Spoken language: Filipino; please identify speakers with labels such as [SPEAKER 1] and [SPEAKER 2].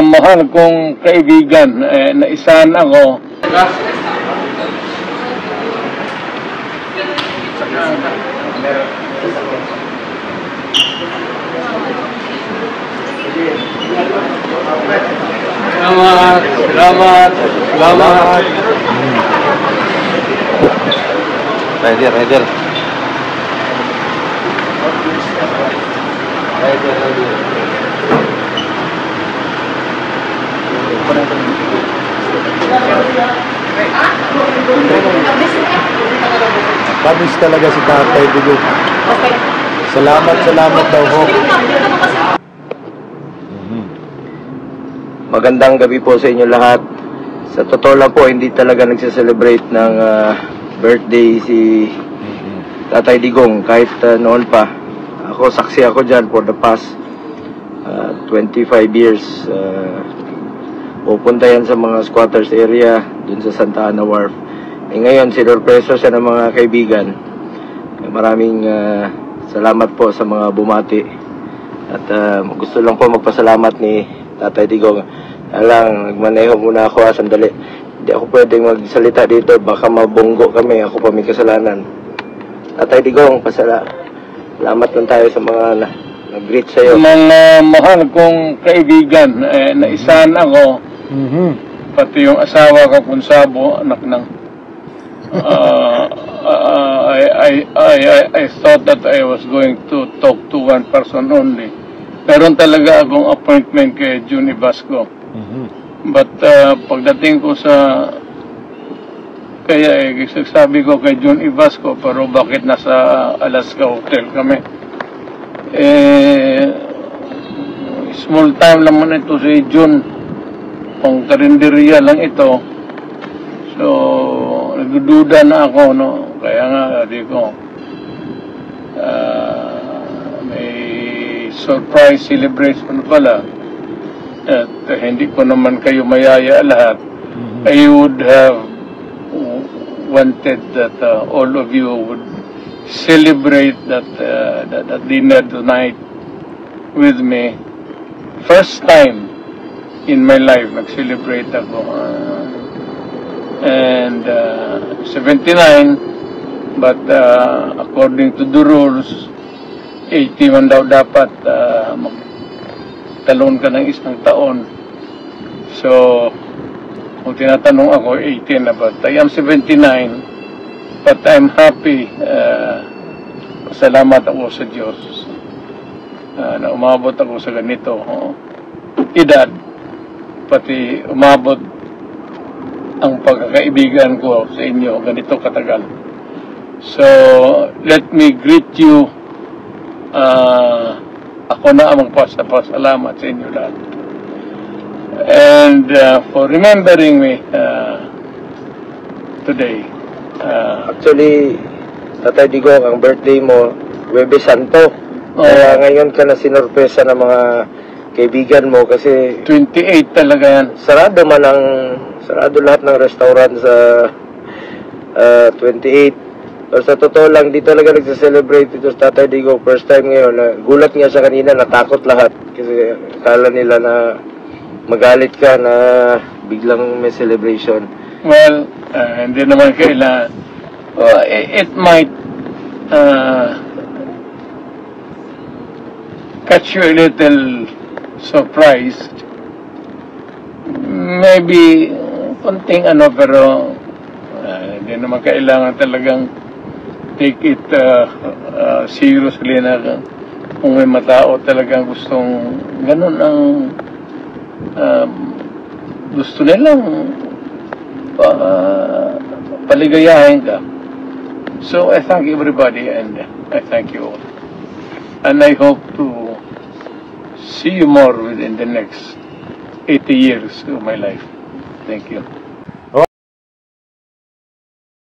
[SPEAKER 1] Mahal kong kaibigan, naisahan ako. Salamat.
[SPEAKER 2] Rider. Pamis talaga si Tatay Digong.
[SPEAKER 3] Okay.
[SPEAKER 2] Salamat daw ho. Magandang gabi po sa inyo lahat. Sa totoo lang po, hindi talaga nagse-celebrate ng birthday si Tatay Digong kahit noon pa. Ako, saksi ako dyan for the past 25 years. Pupunta yan sa mga squatters area dun sa Santa Ana Wharf. Ngayon, sinurpreso siya ng mga kaibigan. Maraming salamat po sa mga bumati. At gusto lang po magpasalamat ni Tatay Digong. Nagmaneho muna ako sandali. Hindi ako pwedeng magsalita dito. Baka mabunggo kami. Ako pa may kasalanan. Tatay Digong, salamat lang tayo sa mga nag-greet sa'yo.
[SPEAKER 1] Mga mahal kong kaibigan, naisahan ako. Pati yung asawa ko kung sabo, anak ng I thought that I was going to talk to one person only. Meron talaga akong appointment kay June Ibasco. But pagdating ko sa sabi ko kay June Ibasco, pero bakit nasa Alaska Hotel kami? Small time lang man ito si June. Pang karinderya lang ito. So, nagdududa na ako, no? Kaya nga, sabi ko, may surprise celebration pala. At hindi ko naman kayo mayaya lahat. I would have wanted that all of you would celebrate that dinner tonight with me. First time in my life, nag-celebrate ako. And 79, but according to the rules, 80 man daw dapat magtalon ka ng isang taon. So, kung tinatanong ako, 18 na, but I am 79, but I'm happy. Salamat ako sa Diyos na umabot ako sa ganito edad, pati umabot ang pagkakaibigan ko sa inyo ganito katagal. So, let me greet you. Ako na ang magpasalamat sa inyo lahat. And for remembering me today.
[SPEAKER 2] Actually, Tatay Digong, ang birthday mo, Huwebes Santo. Kaya ngayon ka na sinurpresa ng mga kaibigan mo kasi
[SPEAKER 1] 28 talaga yan.
[SPEAKER 2] Sarado lahat ng restaurant sa 28. Pero sa totoo lang, di talaga nagsa-celebrate ito sa Tatay Digong. First time ngayon, gulat nga siya kanina, natakot lahat. Kasi akala nila na magalit ka na biglang may celebration.
[SPEAKER 1] Well, hindi naman kailangan. It might catch you a little surprised. Maybe konting pero hindi naman kailangan talagang take it seriously na kung may matao talagang gustong ganun ang gusto nilang paligayahin ka. So I thank everybody and I thank you all. And I hope to see you more within the next 80 years of my life. Thank you.